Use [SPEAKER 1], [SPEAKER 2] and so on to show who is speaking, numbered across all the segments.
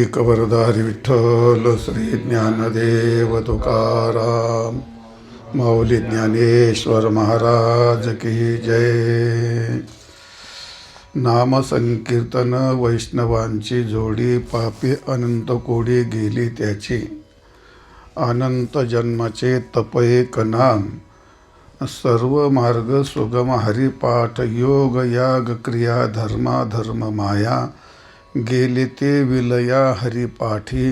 [SPEAKER 1] एकवरदारी विठ्ठल श्री ज्ञानदेव तुकाराम माऊली ज्ञानेश्वर महाराज की जय. नाम संकीर्तन वैष्णवांची जोडी, पापी अनंत कोडी गेली त्याची. अनंत जन्माचे तप एक नाम, सर्व मार्ग सुगम हरिपाठ. योग याग क्रिया धर्मा धर्म माया, गेले ते विलया हरिपाठी.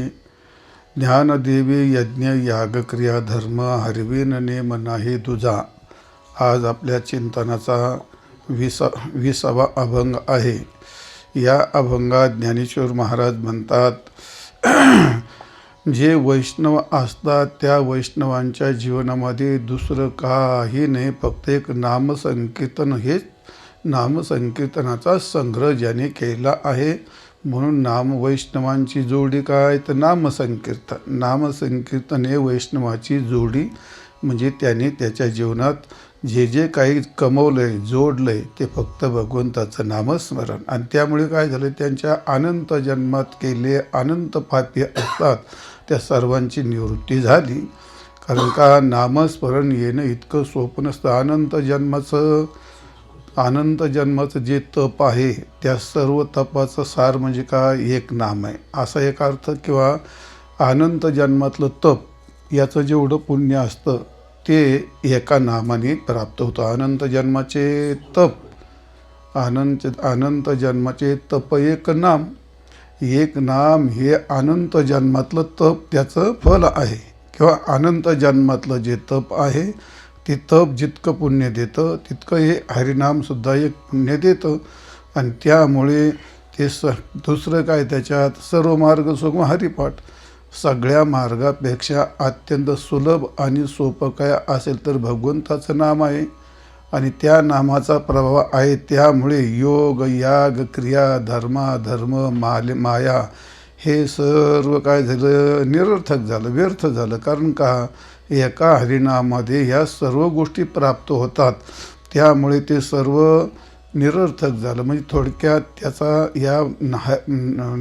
[SPEAKER 1] ज्ञानदेवी यज्ञ याग क्रिया धर्म, हरवीन नेम नाही तुझा. आज आपल्या चिंतनाचा 20वा अभंग आहे. या अभंगात ज्ञानेश्वर महाराज म्हणतात, जे वैष्णव असतात त्या वैष्णवांच्या जीवनामध्ये दुसरं काही नाही, फक्त एक नामसंकीर्तन. हेच नामसंकीर्तनाचा संग्रह ज्याने केला आहे. म्हणून वैष्णवांची जोडी काय तर नामसंकीर्तन. नामसंकीर्तन हे वैष्णवाची जोडी, म्हणजे त्याने त्याच्या जीवनात जे जे काही कमवलंय, जोडलंय, ते फक्त भगवंताचं नामस्मरण. आणि त्यामुळे काय झालं, त्यांच्या अनंत जन्मात केले अनंत पापी असतात त्या सर्वांची निवृत्ती झाली. कारण का नामस्मरण येणं इतकं सोपं नसतं. अनंत जन्माचं जे तप आहे त्या सर्व तपाचं सार म्हणजे काय, एक नाम आहे असा एक अर्थ. किंवा अनंत जन्मातलं तप याचं जेवढं पुण्य असतं ते एका नामाने प्राप्त होतं. अनंत जन्माचे तप, अनंत जन्माचे तप एक नाम. एक नाम हे अनंत जन्मातलं तप त्याचं फल आहे. किंवा अनंत जन्मातलं जे तप आहे ते तप जितकं पुण्य देतं तितकं हे हरिनामसुद्धा एक पुण्य देतं. आणि त्यामुळे ते दुसरं काय, त्याच्यात सर्व मार्ग सुगम हरिपाठ. सगळ्या मार्गापेक्षा अत्यंत सुलभ आणि सोपं काय असेल तर भगवंताचं नाम आहे. आणि त्या नामाचा प्रभाव आहे. त्यामुळे योग याग क्रिया धर्मा धर्म माया हे सर्व काय झालं, निरर्थक झालं, व्यर्थ झालं. कारण का, एका हरिनामामध्ये ह्या सर्व गोष्टी प्राप्त होतात. त्यामुळे ते सर्व निरर्थक झालं. म्हणजे थोडक्यात त्याचा या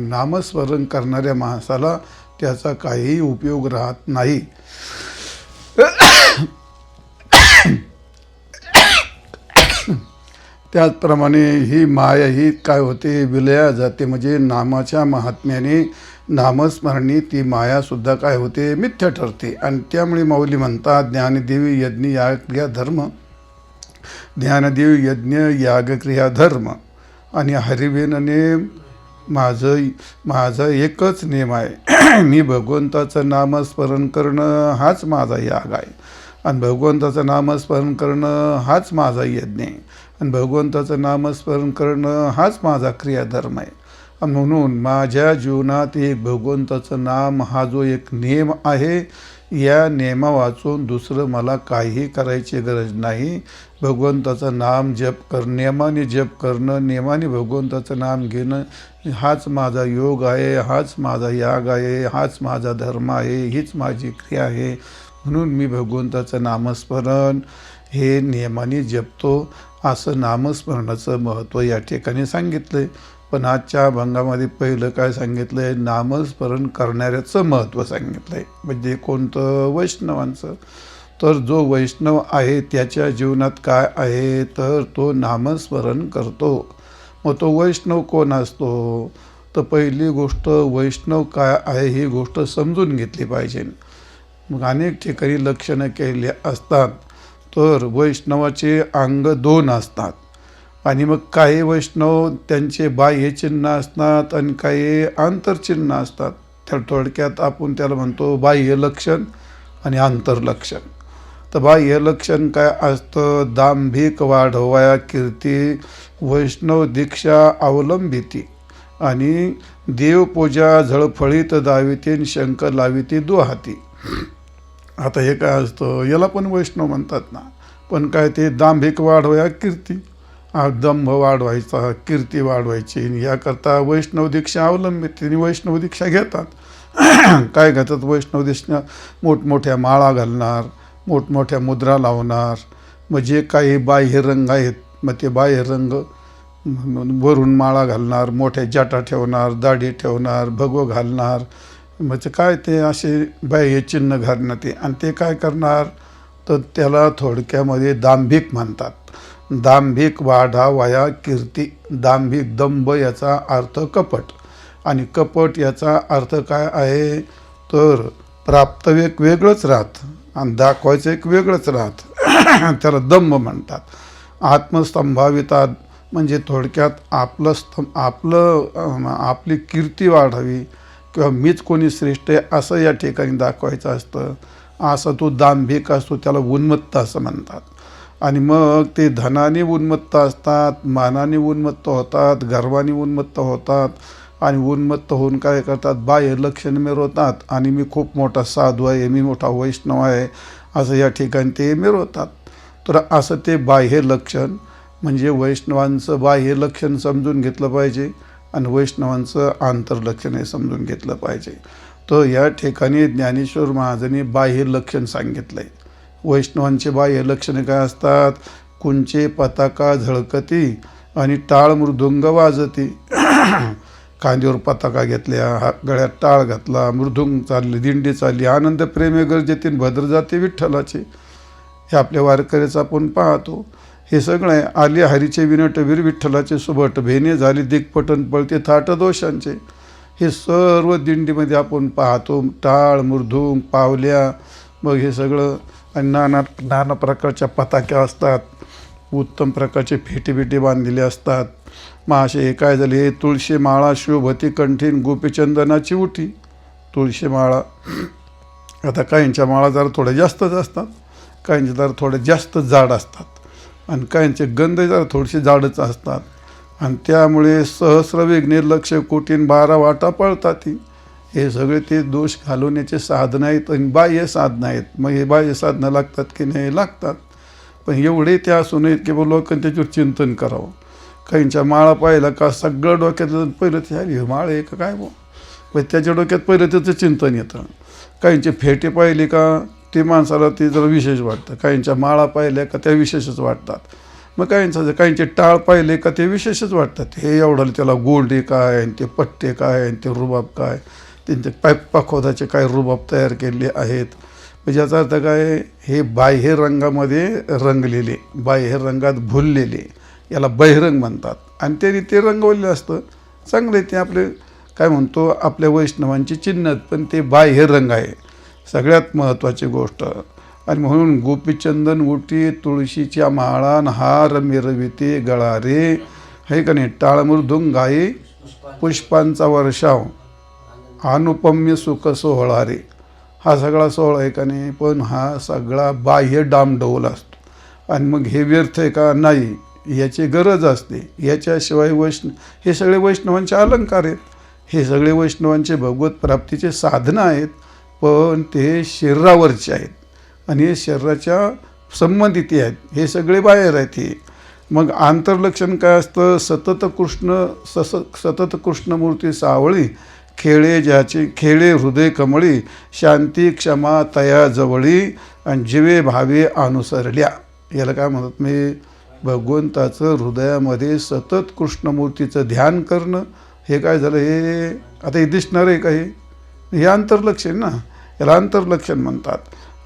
[SPEAKER 1] नामस्मरण करणाऱ्या माणसाला त्याचा काहीही उपयोग राहत नाही. त्याचप्रमाणे ही माया ही काय होते, विलया जाते. म्हणजे नामाच्या महात्म्याने नामस्मरणी ती मायासुद्धा काय होते, मिथ्या ठरते. आणि त्यामुळे माऊली म्हणतात, ज्ञानदेवी यज्ञ यागक्रिया धर्म. ज्ञानदेवी यज्ञ यागक्रिया धर्म आणि हरिवेन नेम. माझा एकच नेम आहे. मी भगवंताचं नामस्मरण करणं हाच माझा याग आहे. आणि भगवंताचं नामस्मरण करणं हाच माझा यज्ञ आहे. आणि भगवंताचं नामस्मरण करणं हाच माझा क्रियाधर्म आहे. म्हणून माझ्या जीवनात एक भगवंताचं नाम हा जो एक नेम आहे, या नेमा वाचून दुसरं मला काहीही करायची गरज नाही. भगवंताचं नाम जप नेमाने जप करणं, नेमाने भगवंताचं नाम घेणं हाच माझा योग आहे, हाच माझा याग आहे, हाच माझा धर्म आहे, हीच माझी क्रिया आहे. म्हणून मी भगवंताचं नामस्मरण हे नियमाने जपतो. असं नामस्मरणाचं महत्त्व या ठिकाणी सांगितलं आहे. पण आजच्या अभंगामध्ये पहिलं काय सांगितलं आहे, नामस्मरण करणाऱ्याचं महत्त्व सांगितलं आहे. म्हणजे कोणतं, वैष्णवांचं. तर जो वैष्णव आहे त्याच्या जीवनात काय आहे तर तो नामस्मरण करतो. मग तो वैष्णव कोण असतो, तर पहिली गोष्ट वैष्णव काय आहे ही गोष्ट समजून घेतली पाहिजे. मग अनेक ठिकाणी लक्षणं केली असतात. तर वैष्णवाचे अंग 2 असतात. आणि मग काही वैष्णव त्यांचे बाह्य चिन्ह असतात आणि काही आंतरचिन्ह असतात. त्या थोडक्यात आपण त्याला म्हणतो बाह्य लक्षण आणि आंतरलक्षण. तर बाह्य लक्षण काय असतं, दांभिक वाढवाया कीर्ती, वैष्णव दीक्षा अवलंबिती. आणि देवपूजा झळफळीत दावितीन, शंख लाविती दुहाती. आता हे काय असतं, याला पण वैष्णव म्हणतात ना. पण काय, ते दांभिक वाढवाया कीर्ती, दंभ वाढवायचा, कीर्ती वाढवायची, याकरता वैष्णव दीक्षा अवलंबित वैष्णव दीक्षा घेतात. काय घेतात वैष्णव दीक्षा, मोठमोठ्या माळा घालणार, मोठमोठ्या मुद्रा लावणार. मग जे काही बाह्य रंग आहेत, मग ते बाह्य रंग वरून माळा घालणार, मोठ्या जाटा ठेवणार, दाढी ठेवणार, भगवं घालणार, म्हणजे काय ते असे बाह्य चिन्ह घालणं ते. आणि ते काय करणार तर त्याला थोडक्यामध्ये दांभिक म्हणतात. दांभिक वाढावया कीर्ती. दांभिक दंभ याचा अर्थ कपट, आणि कपट याचा अर्थ काय आहे तर प्राप्त एक वेगळंच राहतं आणि दाखवायचं एक वेगळंच राहतं. त्याला दंभ म्हणतात. आत्मस्तंभाविता म्हणजे थोडक्यात आपली कीर्ती वाढावी किंवा मीच कोणी श्रेष्ठ आहे असं या ठिकाणी दाखवायचं असतं. असा तो दांभिक असतो, त्याला उन्मत्त असं म्हणतात. आणि मग ते धनाने उन्मत्त असतात, मानाने उन्मत्त होतात, गर्वाने उन्मत्त होतात, आणि उन्मत्त होऊन काय करतात बाह्य लक्षण मिरवतात. आणि मी खूप मोठा साधू आहे, मी मोठा वैष्णव आहे असं या ठिकाणी ते मिरवतात. तर असं ते बाह्य लक्षण म्हणजे वैष्णवांचं बाह्य लक्षण समजून घेतलं पाहिजे आणि वैष्णवांचं आंतरलक्षण हे समजून घेतलं पाहिजे. तर या ठिकाणी ज्ञानेश्वर महाराजांनी बाह्य लक्षण सांगितलं आहे. वैष्णवांचे बाह्य लक्षणे काय असतात? कुंचे पताका झळकती आणि टाळ मृदुंग वाजती. खांद्यावर पताका घेतल्या, गळ्यात टाळ घातला, मृदुंग चालले, दिंडी चालली, आनंद प्रेमे गरजेतील भद्र जाते विठ्ठलाचे. हे आपल्या वारकऱ्याचं आपण पाहतो. हे सगळे आले हरीचे विनटवीर विठ्ठलाचे सुबट, भेने झाली दिग्पटन पळते थाट दोषांचे. हे सर्व दिंडीमध्ये आपण पाहतो. टाळ मृदुंग पावल्या, मग हे सगळं. आणि नाना प्रकारच्या पताक्या असतात, उत्तम प्रकारचे फेटे बांधलेले असतात. मग असे हे काय झाले, तुळशी माळा शोभती कंठीन गोपीचंदनाची उठी. तुळशी माळा, आता काहींच्या माळा जरा थोड्या जास्तच असतात, काहींच्या जरा थोड्या जास्त जाड असतात, आणि काहींचे गंध जरा थोडेसे जाडच असतात. आणि त्यामुळे सहस्र विघ्ने लक्ष कोटीन 12 वाटा पळतात. हे सगळे ते दोष घालवण्याचे साधनं आहेत आणि बाह्य साधनं आहेत. मग हे बाह्य साधनं लागतात की नाही? लागतात. पण एवढे ते असू नयेत की लोकांनी त्याच्यावर चिंतन करावं. काहींच्या माळा पाहिला का सगळं डोक्यात पहिलं ते अरे माळ आहे का काय मग त्याच्या डोक्यात पहिलं त्याचं चिंतन येतं. काहींचे फेटे पाहिले का ते माणसाला ते जरा विशेष वाटतं. काहींच्या माळा पाहिल्या का त्या विशेषच वाटतात. मग काहींचे टाळ पाहिले का ते विशेषच वाटतात. हे एवढं त्याला गोंडे काय, आणि ते पट्टे काय, आणि ते रुबाब काय, त्यांचे पाखोदाचे काय रुबाब तयार केलेले आहेत. म्हणजे याचा अर्थ काय, हे बाह्य रंगामध्ये रंगलेले, बाह्य रंगात भुललेले, याला बहिरंग म्हणतात. आणि त्यांनी ते रंगवलेलं असतं. चांगले ते आपले काय म्हणतो आपल्या वैष्णवांची चिन्ह, पण ते बाह्य रंग आहे सगळ्यात महत्त्वाची गोष्ट. आणि म्हणून गोपीचंदन उटी तुळशीच्या माळान हार मिरविते गळारे, हे का नाही. टाळ मृदुंग गाई पुष्पांचा वर्षाव अनुपम्य सुख सोहळा रे. हा सगळा सोहळा आहे का नाही, पण हा सगळा बाह्य डामडौल असतो. आणि मग हे व्यर्थ आहे का? नाही, याची गरज असते. याच्याशिवाय हे सगळे वैष्णवांचे अलंकार आहेत, हे सगळे वैष्णवांचे भगवत प्राप्तीचे साधनं आहेत, पण ते शरीरावरचे आहेत आणि हे शरीराच्या संबंधित आहेत. हे सगळे बाहेर आहेत. हे मग आंतरलक्षण काय असतं? सतत कृष्णमूर्ती सावळी, खेळे ज्याचे खेळे हृदय कमळी, शांती क्षमा तया जवळी, आणि जीवे भावे अनुसरल्या. याला काय म्हणतात? मी भगवंताचं हृदयामध्ये सतत कृष्णमूर्तीचं ध्यान करणं. हे काय झालं? हे आता हे दिसणार आहे का? हे आंतरलक्षण ना, याला आंतरलक्षण म्हणतात.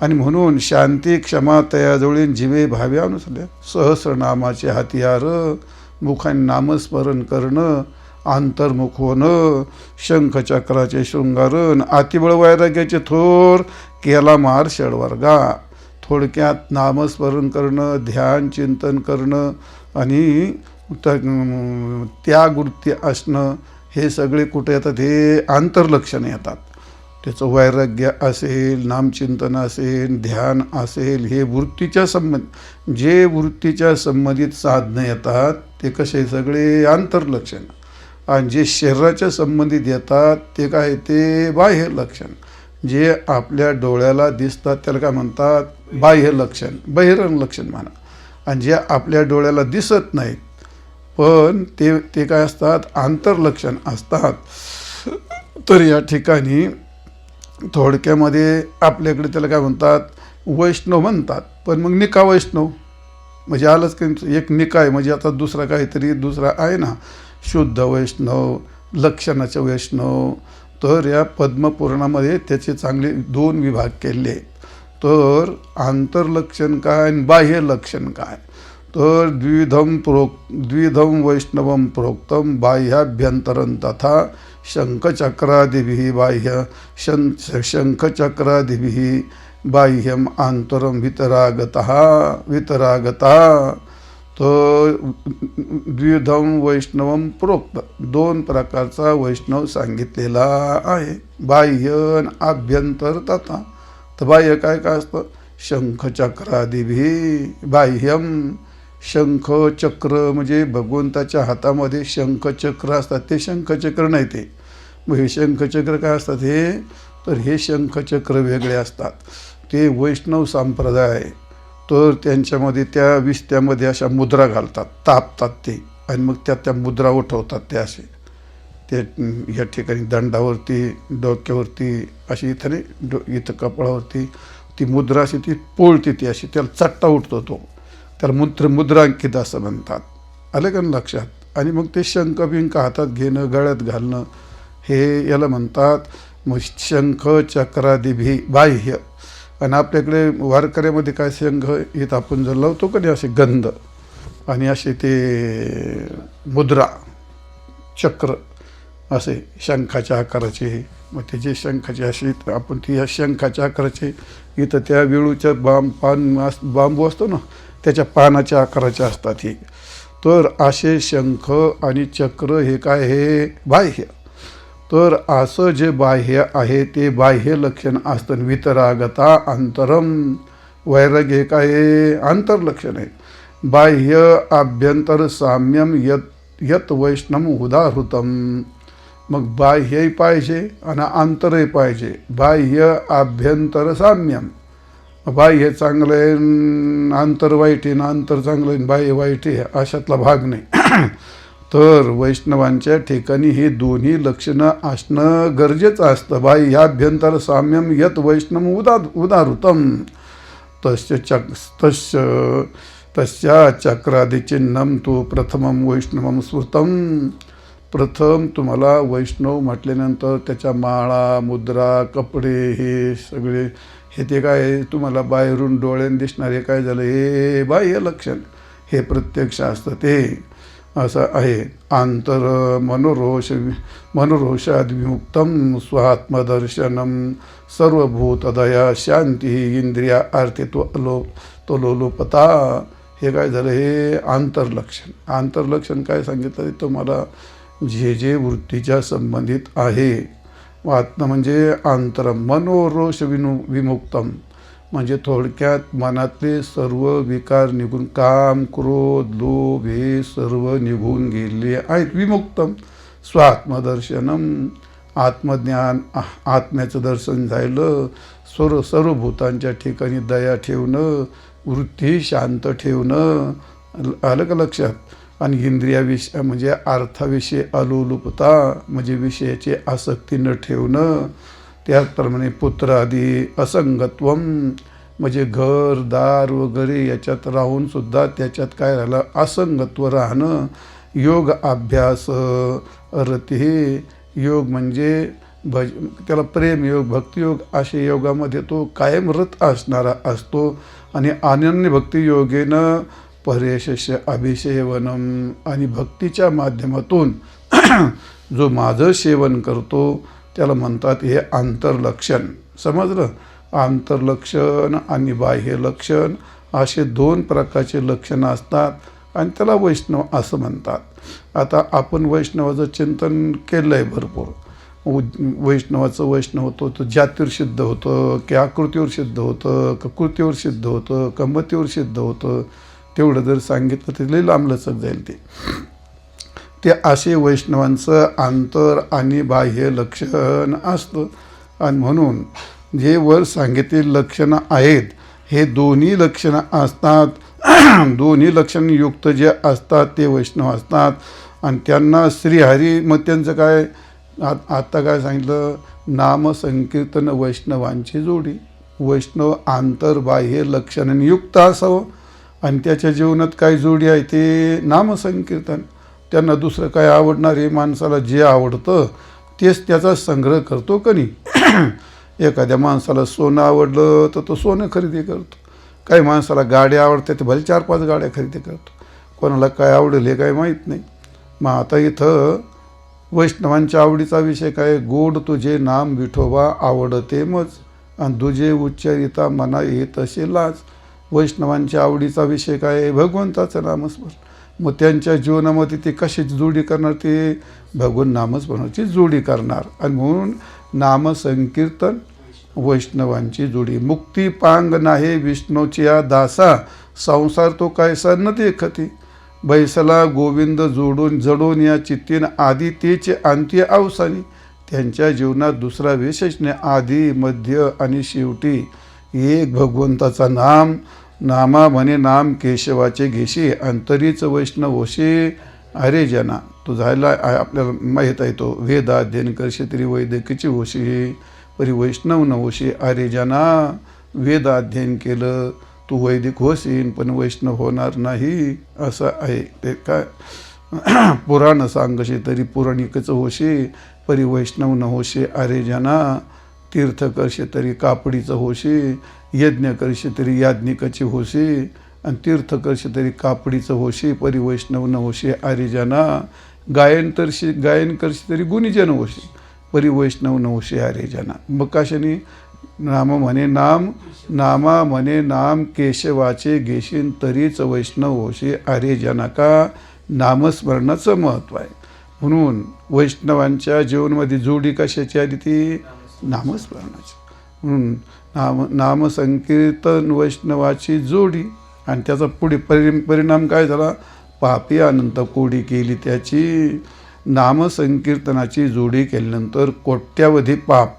[SPEAKER 1] आणि म्हणून शांती क्षमा तयाजवळी जिवे भावे अनुसरल्या. सहस्रनामाचे हातियार, मुखाने नामस्मरण करणं, आंतर्मुख होणं, शंखचक्राचे शृंगारण, अतिबळ वैराग्याचे थोर, केला मार षडवर्गा. थोडक्यात नामस्मरण करणं, ध्यान चिंतन करणं आणि त्यागवृत्ती असणं, हे सगळे कुठे येतात? हे आंतरलक्षण येतात. त्याचं वैराग्य असेल, नामचिंतन असेल, ध्यान असेल, हे वृत्तीच्या जे वृत्तीच्या संबंधित साधनं येतात ते कसे? सगळे आंतरलक्षण. आणि जे शरीराच्या संबंधित येतात ते काय? ते बाह्य लक्षण. जे आपल्या डोळ्याला दिसतात त्याला काय म्हणतात? बाह्य लक्षण, बहिरंग लक्षण म्हणा. आणि जे आपल्या डोळ्याला दिसत नाहीत पण ते काय असतात? आंतरलक्षण असतात. तर या ठिकाणी थोडक्यामध्ये आपल्याकडे त्याला काय म्हणतात? वैष्णव म्हणतात. पण मग निका वैष्णव, म्हणजे आलंच की एक निकाय, म्हणजे आता दुसरा काहीतरी दुसरा आहे ना, शुद्ध वैष्णव, लक्षणाचे वैष्णव. तर या पद्मपुराणामध्ये त्याचे चांगले 2 विभाग केले आहेत. तर आंतरलक्षण काय आणि बाह्य लक्षण काय. तर द्विधम वैष्णवम प्रोक्तम बाह्याभ्यंतरं तथा शंखचक्रादिभिः बाह्य शंखचक्रादिभिः बाह्यम आंतरम वितरागता. तर द्विधम वैष्णवम प्रोक्त, 2 प्रकारचा वैष्णव सांगितलेला आहे, बाह्य आणि आभ्यंतर तथा. तर बाह्य काय काय असतं, शंखचक्रादिभिः बाह्यम. शंखचक्र म्हणजे भगवंताच्या हातामध्ये शंखचक्र असतात, ते शंखचक्र नाही ते. मग हे शंखचक्र काय असतात हे, तर हे शंखचक्र वेगळे असतात. ते वैष्णव संप्रदाय, तर त्यांच्यामध्ये त्या विस्त्यामध्ये अशा मुद्रा घालतात, तापतात ते, आणि मग त्या मुद्रा उठवतात. ते असे ते या ठिकाणी दंडावरती, डोक्यावरती अशी, इथं नाही इथं कपाळावरती ती मुद्रा अशी ती पोळती, ती अशी त्याला चट्टा उठतो तो, त्याला मुद्रांकित असं म्हणतात. आलं का लक्षात. आणि मग ते शंख बिंक हातात घेणं, गळ्यात घालणं, हे याला म्हणतात मग शंख चक्रादिभी बाह्य. आणि आपल्याकडे वारकऱ्यामध्ये काय शंख इथं आपण जर लावतो कधी असे गंध आणि असे ते मुद्रा चक्र असे शंखाच्या आकाराचे, मग त्याचे शंखाचे असे आपण ती या शंखाच्या आकाराचे इथं त्या वेळूच्या बांबू असतो ना, त्याच्या पानाच्या आकाराचे असतात हे. तर असे शंख आणि चक्र हे काय, हे बाह्य. तर असं जे बाह्य आहे ते बाह्य लक्षण असतं. वितरागता अंतरम, वैराग्य हे काय, आंतरलक्षण आहे. बाह्य आभ्यंतर साम्यम यत वैष्णव उदाहृतम. मग बाह्यही पाहिजे आणि आंतरही पाहिजे. बाह्य आभ्यंतर साम्यम, बाह्य चांगलं आहे, आंतर वाईट आहे, आंतर चांगलं आहे, बाह्य वाईट आहे, अशातला भाग नाही. तर वैष्णवांच्या ठिकाणी हे दोन्ही लक्षणं असणं गरजेचं असतं. बाह्याभ्यंतर साम्यम यत वैष्णव उदाहृतम. तस्या चक्रादिचिन्हम तू प्रथमम वैष्णवम स्मृतम. प्रथम तुम्हाला वैष्णव म्हटल्यानंतर त्याच्या माळा, मुद्रा, कपडे हे सगळे हे ते काय तुम्हाला बाहेरून डोळ्याने दिसणारे काय झालं, हे बाह्य लक्षण. हे प्रत्यक्ष असतं ते असं आहे. आंतर मनोरोषाद विमुक्तम स्वात्मदर्शनम सर्वभूतदया शांती इंद्रिया आरती तोलोलोपता. हे काय झालं, हे आंतरलक्षण. आंतरलक्षण काय सांगितलं तुम्हाला, जे जे वृत्तीच्या संबंधित आहे. आत्मा म्हणजे आंतर, मनोरोष विमुक्तम म्हणजे थोडक्यात मनातले सर्व विकार निघून, काम, क्रोध, लोभ हे सर्व निघून गेले आहेत. विमुक्तम स्वात्मदर्शनम, आत्मज्ञान, आत्म्याचं दर्शन झालं. सर्व भूतांच्या ठिकाणी दया ठेवणं, वृत्ती शांत ठेवणं. आलं का लक्षात. आणि इंद्रियाविषयी म्हणजे अर्थाविषयी अलोलुपता म्हणजे विषयाची आसक्ती न ठेवणं. त्याचप्रमाणे पुत्र आदी असंगत्वम म्हणजे घर दार वगैरे याच्यात राहून सुद्धा त्याच्यात काय राहिलं, असंगत्व राहणं. योग अभ्यास रती, योग म्हणजे त्याला प्रेमयोग, भक्तियोग, असे योगामध्ये तो कायम रत असणारा असतो. आणि अनन्य भक्ती योगेनं परेशस्य अभिसेवनम, आणि भक्तीच्या माध्यमातून जो माझं सेवन करतो त्याला म्हणतात हे आंतरलक्षण. समजलं. आंतरलक्षण आणि बाह्य लक्षण असे 2 प्रकारचे लक्षणं असतात आणि त्याला वैष्णव असं म्हणतात. आता आपण वैष्णवाचं चिंतन केलं आहे भरपूर. वैष्णवाचं वैष्णव होतं तर जातीवर सिद्ध होतं की आकृतीवर सिद्ध होतं का कृतीवर सिद्ध होतं का मतीवर सिद्ध होतं, तेवढं जर सांगितलं तर लई लांबलचक जाईल ते असे वैष्णवांचं आंतर आणि बाह्य लक्षण असतं. आणि म्हणून जे वर सांगितलेली लक्षणं आहेत हे दोन्ही लक्षणं असतात. दोन्ही लक्षणयुक्त जे असतात ते वैष्णव असतात. आणि त्यांना श्रीहरी, मग त्यांचं काय आत्ता काय सांगितलं, नामसंकीर्तन वैष्णवांची जोडी. वैष्णव आंतर बाह्य लक्षणांनी युक्त असावं आणि त्याच्या जीवनात काय जोडी आहे ते नामसंकीर्तन. त्यांना दुसरं काय आवडणार आहे, माणसाला जे आवडतं तेच त्याचा संग्रह करतो का नाही. एखाद्या माणसाला सोनं आवडलं तर तो सोनं खरेदी करतो. काही माणसाला गाड्या आवडतात ते भले 4-5 गाड्या खरेदी करतो. कोणाला काय आवडेल हे काय माहीत नाही. मग आता इथं वैष्णवांच्या आवडीचा विषय काय, गोड तुझे नाम विठोबा आवडते मज, आणि तुझे उच्चारिता मना येत असे लाज. वैष्णवांच्या आवडीचा विषय काय, भगवंताचं नामस्मरण. मग त्यांच्या जीवनामध्ये ते कशाची जोडी करणार, ते भगवंत नामस्मरणाची जोडी करणार. आणि म्हणून नामसंकीर्तन वैष्णवांची जोडी. मुक्ती पांग नाही विष्णूची या दासा, संसार तो कायसा न देखती. बैसला गोविंद जोडून जडून या चित्तीन, आधी तेचे अंत्य अवसानी. त्यांच्या जीवनात दुसरा विशेष नाही, आधी मध्य आणि शेवटी एक भगवंताचा नाम. नामा म्हणे नाम केशवाचे घेशी, अंतरीच वैष्णव होशी अरे जना. तो झाला आपल्याला माहीत आहे, तो वेद अध्ययन करशी तरी वैदिकीची होशी, परी वैष्णव न होशी अरे जना. वेद अध्ययन केलं तू वैदिक होशील पण वैष्णव होणार नाही, असं आहे ते. काय पुराण सांगशी तरी पुराणिकच होशी, परी वैष्णव न होशी अरे जना. तीर्थ करशे तरी कापडीचं होशी, यज्ञ करशे तरी याज्ञिकाची होशी, आणि तीर्थ करशे तरी कापडीचं होशी, परी वैष्णव न होशी अरे जना. गायन करशी तरी गुणीजन होशी, परी वैष्णव न होशी अरे जना. मग कशाने, नाम म्हणे नाम, नामा म्हणे नाम केशवाचे घेशीन तरीच वैष्णव होशी अरे जना. का, नामस्मरणाचं महत्त्व आहे. म्हणून वैष्णवांच्या जीवनामध्ये जोडी कशाची आली, ती नामस्मरणाची. म्हणून नामसंकीर्तन वैष्णवाची जोडी. आणि त्याचा पुढे परिणाम काय झाला, पापी अनंत कोडी केली त्याची. नामसंकीर्तनाची जोडी केल्यानंतर कोट्यावधी पाप,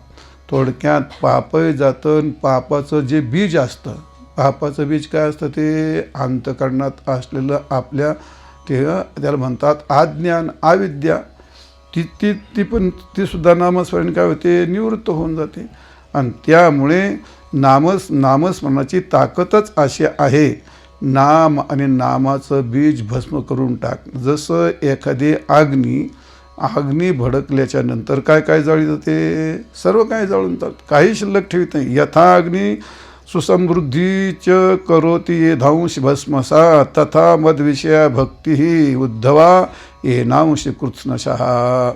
[SPEAKER 1] थोडक्यात पापही जातं. पापाचं जे बीज असतं, पापाचं बीज काय असतं, ते अंतःकरणात असलेलं आपल्या त्याला म्हणतात अज्ञान अविद्या. ती सुद्धा नामस्मरण काय होते, निवृत्त होऊन जाते. आणि त्यामुळे नामस्मरणाची ताकदच अशी आहे, नाम आणि नामाचं बीज भस्म करून टाक. जसं एखादी अग्नी भडकल्याच्या नंतर काय काय जाळी जाते, सर्व काय जाळून जातं, काही शिल्लक ठेवत नाही. यथा अग्नी सुसमृद्धीच करोती ये धांश भस्मसा, तथा मदविषया भक्ती ही उद्धवा ये नांश कृत्स्नशः.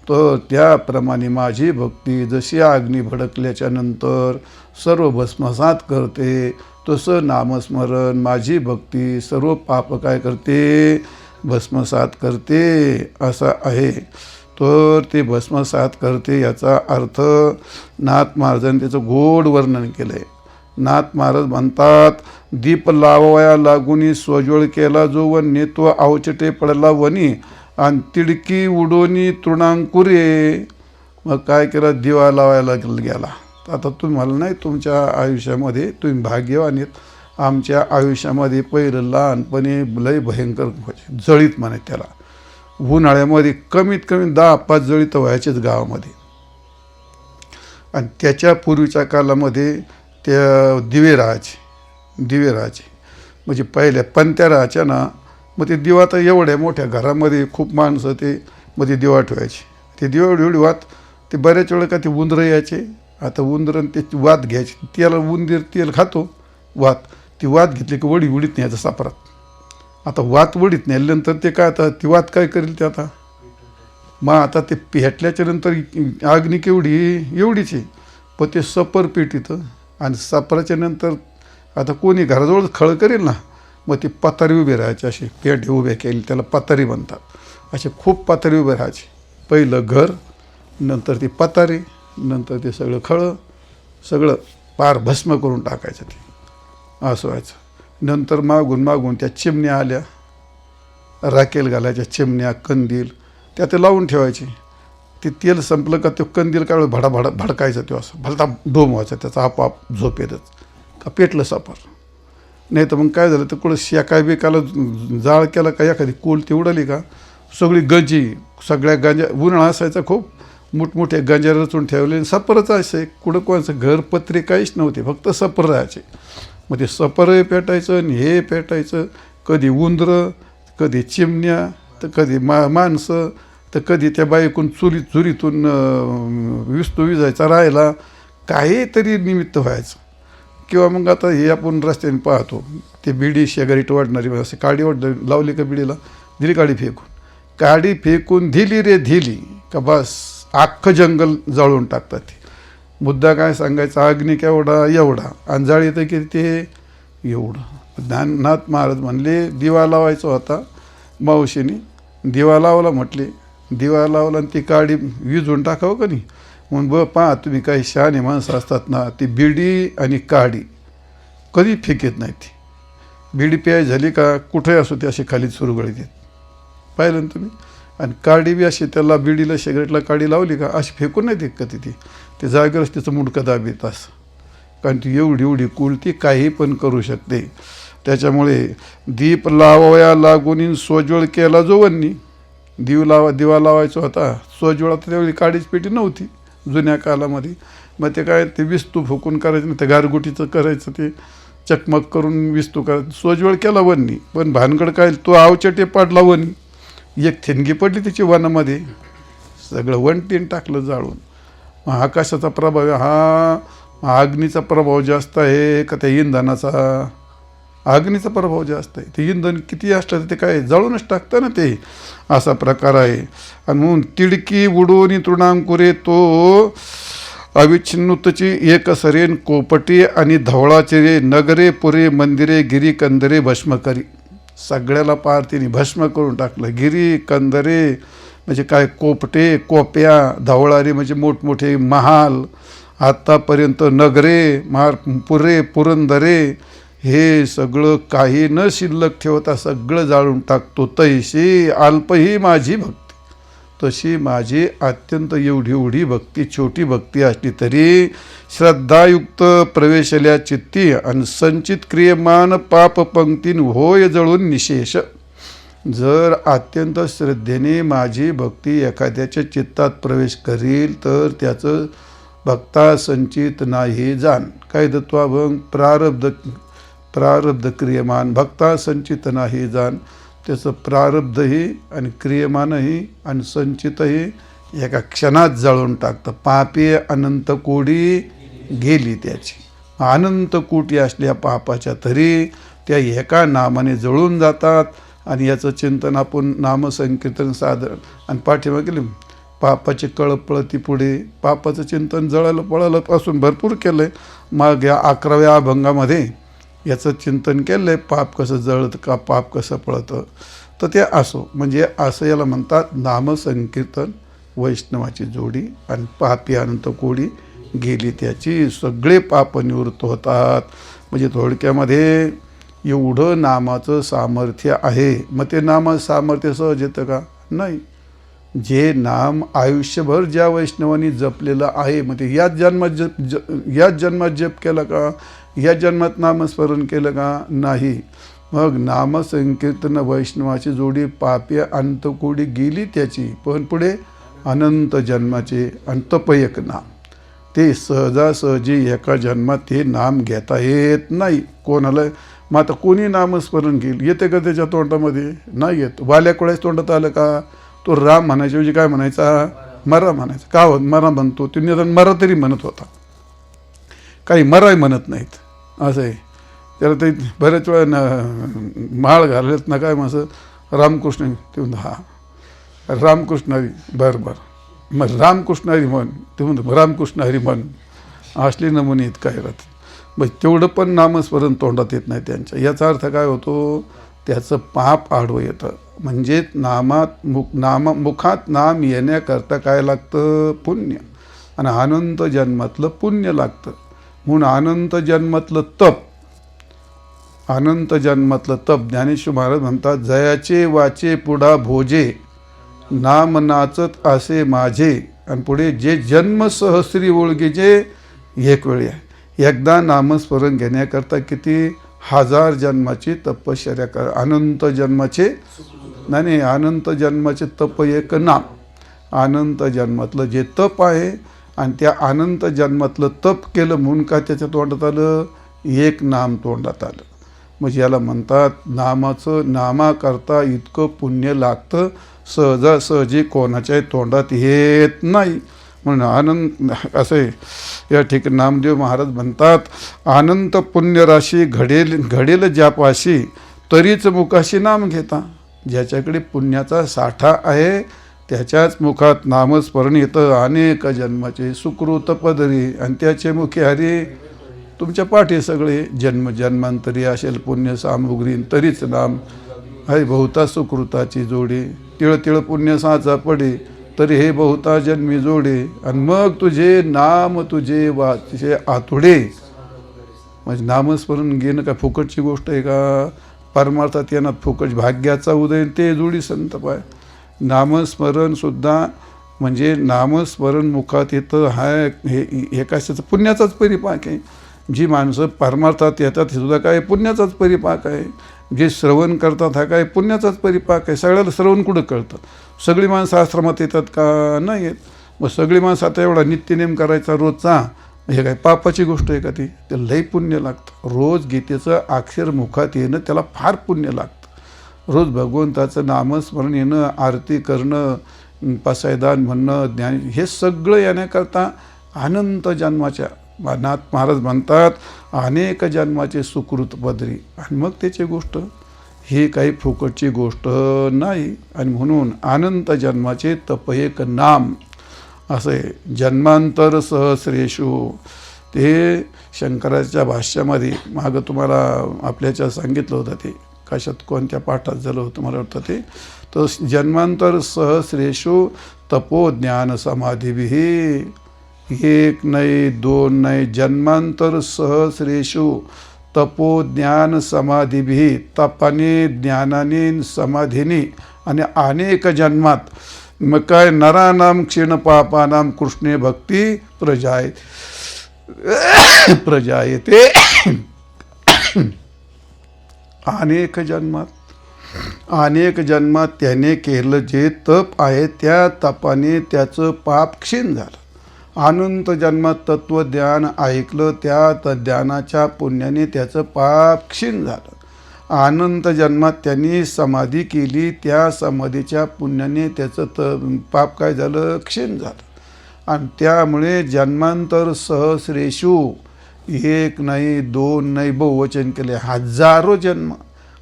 [SPEAKER 1] तर त्याप्रमाणे माझी भक्ती जशी अग्नी भडकल्याच्या नंतर सर्व भस्मसात करते, तसं नामस्मरण माझी भक्ती सर्व पाप काय करते, भस्मसात करते, असं आहे. तर ते भस्मसात करते याचा अर्थ नाथ महाराजांनी त्याचं गोड वर्णन केलं आहे. नाथ महाराज म्हणतात, दीप लावया लागुनी स्वज्वळ केला जो वन्य, तो अवचटे पडला वनी, आणि तिडकी उडोनी तृणांकुरे. मग काय केलं, दिवा लावायला गेला. आता तुम्हाला नाही, तुमच्या आयुष्यामध्ये तुम्ही भाग्यवान आहेत. आमच्या आयुष्यामध्ये पहिलं लहानपणी लय भयंकर जळीत म्हणे त्याला. उन्हाळ्यामध्ये कमीत कमी 10-5 जळीत व्हायचेच गावामध्ये. आणि त्याच्या पूर्वीच्या कालामध्ये त्या दिवे राहायचे म्हणजे पहिल्या पंत्या राहायच्या ना. मग ते दिवा तर एवढ्या मोठ्या घरामध्ये खूप माणसं ते मध्ये दिवा ठेवायचे. ते दिवा एवढी वात, ते बऱ्याच वेळा का ते उंदरं यायचे. आता उंदरं ते वात घ्यायची, त्याला उंदीर तेल खातो वात, ती वात घेतली की वडीत न्यायचं सापरात. आता वात वडीत नेल्यानंतर ते काय, आता ती वात काय करेल ते आता. मग आता ते पेटल्याच्या नंतर अग्नी केवढी, एवढीच आहे, पण ते सपर पेटीतं. आणि सपराच्या नंतर आता कोणी घराजवळ खळ करेल ना, मग ती पतारी उभी राहायची, अशी पेटी उभ्या केली त्याला पतारी म्हणतात. असे खूप पतारी उभे राहायचे. पहिलं घर, नंतर ती पतारी, नंतर ते सगळं खळं, सगळं पार भस्म करून टाकायचं ते, असं व्हायचं. नंतर मागून त्या चिमण्या आल्या, राखेल घालायच्या चिमण्या, कंदील त्या ते लावून ठेवायचे. ते तेल संपलं का ते कंदील काय भडकायचं, ते असं भलता डोम व्हायचा त्याचा, आपोआप झोप येतच का पेटलं सापर. नाही तर मग काय झालं, तर कुठं शेकाय बेकाला जाळ केला का, एखादी कोल ती उडाली का, सगळी गंजी, सगळ्या गांजा, उन्हाळा असायचा खूप, मोठमोठे गांजा रचून ठेवले, सपरच असे. कुठं कोणाचं घर पत्रे काहीच नव्हते, फक्त सपर राहायचे. मग ते सपरही पेटायचं आणि हे पेटायचं. कधी उंदरं, कधी चिमण्या, तर कधी माणसं, तर कधी त्या बाईकून चुरीतून विस्तू विजायचा राहायला, काहीतरी निमित्त व्हायचं. किंवा मग आता हे आपण रस्त्याने पाहतो, ते बिडी शेगारीट वाढणारी असे काडी लावली का बिडीला, दिली काडी फेकून, काडी फेकून दिली रे दिली का बस अख्खं जंगल जाळून टाकतात. ते मुद्दा काय सांगायचा, अग्नी केवढा एवढा आणि जाळी तर किती ते एवढं. ज्ञाननाथ महाराज म्हणले दिवा लावायचा होता, मावशीने दिवा लावला म्हटले, दिवा लावला आणि ती काडी विजून टाकावं का नाही. म्हणून पहा तुम्ही काही शहाणे माणसं असतात ना, ती बिडी आणि काडी कधी फेकेत नाही. ती बिडी प्याय झाली का कुठेही असो ती अशी खाली चुरगळीत येत, पाहिलं ना तुम्ही. आणि काडी बी अशी त्याला बिडीला सिगरेटला काडी लावली का अशी फेकून नाही देत का ते जागेवरच तिचं मुडकं दाबीत असं. कारण ती एवढी कुल ती काही पण करू शकते. त्याच्यामुळे दीप लावया लागून सोज्वळ केला जो वन्नी. दिवा लावायचा होता, सोज्वळात त्यावेळी काडीच पेटी नव्हती जुन्या कालामध्ये. मग ते काय ते विस्तू फुकून करायचं नाही, ते गारगुटीचं करायचं, ते चकमक करून विस्तू करायचं. सोज्वळ केला वन्नी, पण भानगड काय तो आवचटे पाडला वनी, एक ठिणगी पडली त्याची वनामध्ये, सगळं वनटीन टाकलं जाळून. मग आकाशाचा प्रभाव हा अग्नीचा प्रभाव जास्त आहे का त्या इंधनाचा? अग्नीचा प्रभाव जास्त आहे. ते इंधन किती असलं ते काय जळूनच टाकतं ना ते, असा प्रकार आहे. आणि म्हणून तिडकी उडून तृणांकुरे तो अविच्छिन्नुतची एक सरेन कोपटी आणि धवळाचे नगरे पुरे मंदिरे गिरी कंदरे भस्म करी. सगळ्याला पार तिने भस्म करून टाकलं. गिरी कंदरे म्हणजे काय, कोपटे कोप्या, धवळारी म्हणजे मोठमोठे महाल, आत्तापर्यंत नगरे पुरे पुरंदरे, हे सगळं काही न शिल्लक ठेवता सगळं जाळून टाकतो. तैशी अल्प ही माझी भक्ती, तशी माझी अत्यंत एवढी भक्ती, छोटी भक्ती असली तरी श्रद्धायुक्त प्रवेशल्या चित्ती आणि संचित क्रियमान पाप पंक्तीन होय जळून निशेष. जर अत्यंत श्रद्धेने माझी भक्ती एखाद्याच्या चित्तात प्रवेश करील तर त्याचं भक्ता संचित नाही जाण. काय तत्वाभंग प्रारब्ध क्रियमान भक्ता संचित नाही जाण. त्याचं प्रारब्धही आणि क्रियमानही आणि संचितही एका क्षणात जळून टाकतं. पापी अनंत कोडी गेली त्याची, अनंत कोटी असल्या पापाच्या तरी त्या एका नामाने जळून जातात. आणि याचं चिंतन आपण नामसंकीर्तन साधन आणि पाठीमागे गेले पापाची कळपळती पुढे, पापाचं चिंतन जळालं पळालं पासून भरपूर केलं आहे. मग या 11व्या अभंगामध्ये याचं चिंतन केलं आहे, पाप कसं जळतं का पाप कसं पळतं. तर ते असो, म्हणजे असं याला म्हणतात नामसंकीर्तन वैष्णवाची जोडी. आणि पापी अनंत कोडी गेली त्याची, सगळे पाप निवृत्त होतात. म्हणजे थोडक्यामध्ये एवढं नामाचं सामर्थ्य आहे. मग ते नामाचं सामर्थ्य सहज येतं का? नाही. जे नाम आयुष्यभर ज्या वैष्णवांनी जपलेलं आहे, मग ते याच जन्मात जप केला का? या जन्मात नामस्मरण केलं का? नाही. मग नामसंकीर्तन वैष्णवाची जोडी पापी अनंत कोडी गेली त्याची, पण पुढे अनंत जन्माचे आणि तपयक नाम, ते सहजासहजी एका जन्मात ते नाम घेता येत नाही कोणाला. मग आता कोणी नामस्मरण घेईल? येते का त्याच्या तोंडामध्ये? नाही येत. वाल्याकोळ्याच तोंडात आलं का? तो राम म्हणायच्याऐवजी काय म्हणायचा? मरा म्हणायचा. का होत मरा म्हणतो? तो निदान मरा तरी म्हणत होता, काही मराही म्हणत नाहीत असं आहे. त्याला ते बऱ्याच वेळा माळ घालत ना काय माझं रामकृष्ण, ते म्हणतो हा रामकृष्ण हरी, बरं मग रामकृष्ण हरी म्हण, ते म्हणतो रामकृष्ण हरी म्हण, असले नमुने आहेत काय राहत. मग तेवढं पण नामस्मरण तोंडात येत नाही त्यांच्या. याचा अर्थ काय होतो? त्याचं पाप आडवं येतं. म्हणजे मुखात नाम येण्याकरता काय लागतं? पुण्य. आणि अनंत जन्मातलं पुण्य लागतं. म्हणून अनंत जन्मातलं तप ज्ञानेश्वर महाराज म्हणतात, जयाचे वाचे पुढा भोजे नाम नाचत असे माझे. आणि पुढे जे जन्म सहस्री ओळखीचे एक वेळी आहे. एकदा नामस्मरण घेण्याकरता किती हजार जन्माची तपश्चर्या कर, अनंत जन्माचे नाही, अनंत जन्माचे तप एक नाम. अनंत जन्मातलं जे तप आहे आणि त्या अनंत जन्मातलं तप केलं म्हणून का त्याच्या तोंडात आलं? एक नाम तोंडात आलं. म्हणजे याला म्हणतात नामाचं नामाकरता इतकं पुण्य लागतं, सहजासहजी कोणाच्याही तोंडात येत नाही. म्हणून आनंद असे या ठिकाणी नामदेव महाराज म्हणतात, अनंत पुण्यराशी घडेल ज्यापाशी, तरीच मुखाशी नाम घेता. ज्याच्याकडे पुण्याचा साठा आहे त्याच्याच मुखात नामस्मरण येतं. अनेक जन्माचे सुकृत पदरी, आणि त्याचे मुखे हरी तुमच्या पाठी सगळे. जन्मांतरी असेल पुण्य सामुग्री, तरीच नाम आहे बहुता सुकृताची जोडी. तिळ तिळ पुण्य साचा पडे, तरी हे बहुता जन्मी जोडे. आणि मग तुझे नाम तुझे वाचे आतुडे. म्हणजे नामस्मरण घेणं काय फुकटची गोष्ट आहे का? परमार्थात येणार फुकट भाग्याचा उदय ते जोडी संत पाय. नामस्मरण सुद्धा म्हणजे नामस्मरण मुखात येतं हाय हे कशाचं? पुण्याचाच परिपाक आहे. जी माणसं परमार्थात येतात हे सुद्धा काय पुण्याचाच परिपाक आहे. जे श्रवण करतात हा काय पुण्याचाच परिपाक आहे. सगळ्याला श्रवण कुठं कळतं? सगळी माणसं आश्रमात येतात का? नाही येत. मग सगळी माणसं आता एवढा नित्यनेम करायचा रोजचा, हे काय पापाची गोष्ट आहे का ती? ते लई पुण्य लागतं. रोज गीतेचं अक्षर मुखात येणं त्याला फार पुण्य लागतं. रोज भगवंताचं नामस्मरण येणं, आरती करणं, पसायदान म्हणणं, ज्ञान, हे सगळं येण्याकरता अनंत जन्माच्या नाथ महाराज म्हणतात अनेक जन्माचे सुकृत पदरी. आणि मग त्याची गोष्ट ही काही फुकटची गोष्ट नाही. आणि म्हणून अनंत जन्माचे तप एक नाम असे जन्मांतर सहस्रेषु. ते शंकराच्या भाष्यामध्ये मागं तुम्हाला आपल्याच्या सांगितलं होतं. ते कशात कोणत्या पाठात झालं होतं मला वाटतं ते. तर जन्मांतर सहस्रेषु तपो ज्ञान समाधीभिः. एक नाही दोन नाही, जन्मांतर सहस्रेषु तपो ज्ञान समाधीभिः. तपाने ज्ञानाने समाधीने आणि अनेक जन्मात. मग काय? नरानाम क्षीण पापानाम कृष्णे भक्ती प्रजायते. अनेक जन्मात त्याने केलं जे तप आहे त्या तपाने त्याचं पाप क्षीण झालं. अनंत जन्मात तत्वज्ञान ऐकलं त्या ज्ञानाच्या पुण्याने त्याचं पाप क्षीण झालं. अनंत जन्मात त्यांनी समाधी केली त्या समाधीच्या पुण्याने त्याचं पाप काय झालं? क्षीण झालं. आणि त्यामुळे जन्मांतर सहस्रेषु, एक नाही दोन नाही, बहुवचन केले.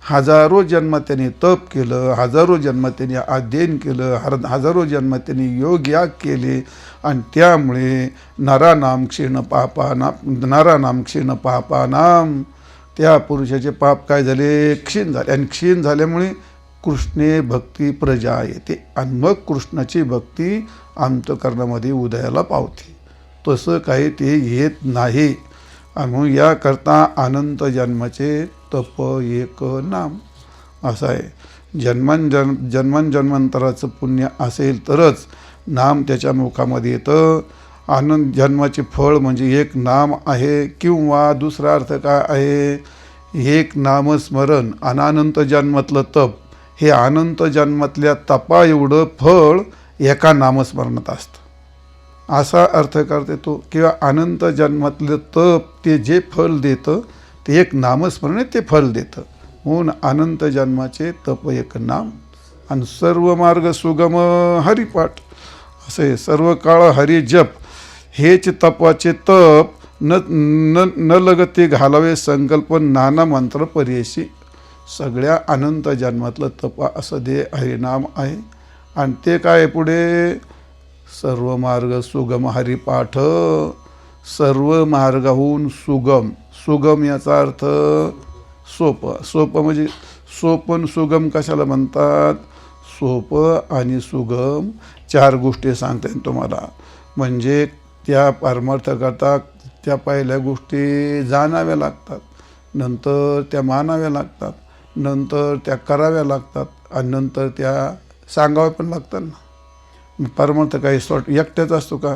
[SPEAKER 1] हजारो जन्म त्यांनी तप केलं, हजारो जन्म त्यांनी अध्ययन केलं, हजारो जन्म त्यांनी योग याग केले. आणि त्यामुळे नरानाम क्षीण पापानाम, त्या पुरुषाचे पाप काय झाले? क्षीण झाले. आणि क्षीण झाल्यामुळे कृष्णे भक्ती प्रजा येते. आणि मग कृष्णाची भक्ती अंतःकरणामध्ये उदयाला पावते. तसं काही ते येत नाही. आणि म्हणून याकरता अनंत जन्माचे तप एक नाम असं आहे. जन्मांतराचं पुण्य असेल तरच नाम त्याच्या मुखामध्ये येतं. अनंत जन्माचे फळ म्हणजे एक नाम आहे. किंवा दुसरा अर्थ काय आहे? एक नामस्मरण आणि अनंत जन्मातलं तप. हे अनंत जन्मातल्या तपा एवढं फळ एका नामस्मरणात असतं, असा अर्थ करते तो. किंवा अनंत जन्मातलं तप ते जे फल देतं ते एक नामस्मरण ते फल देतं. म्हणून अनंत जन्माचे तप एक नाम. आणि सर्व मार्ग सुगम हरिपाठ असे सर्व काळ हरी जप. हेच तपाचे तप न लगते घालावे संकल्प नाना मंत्र पर्यशी. सगळ्या अनंत जन्मातलं तप असं दे हरिनाम आहे. आणि ते काय पुढे? सर्व मार्ग सुगम हरिपाठ. सर्व मार्गाहून सुगम. सुगम याचा अर्थ सोपं. सोपं म्हणजे सोपन सुगम कशाला म्हणतात? सोपं आणि सुगम चार गोष्टी सांगता येईल तुम्हाला. म्हणजे त्या परमार्थाकरता त्या पहिल्या गोष्टी जाणाव्या लागतात, नंतर त्या मानाव्या लागतात, नंतर त्या कराव्या लागतात, आणि नंतर त्या सांगाव्या पण लागतात ना. परमार्थ काही एकट्याच असतो का?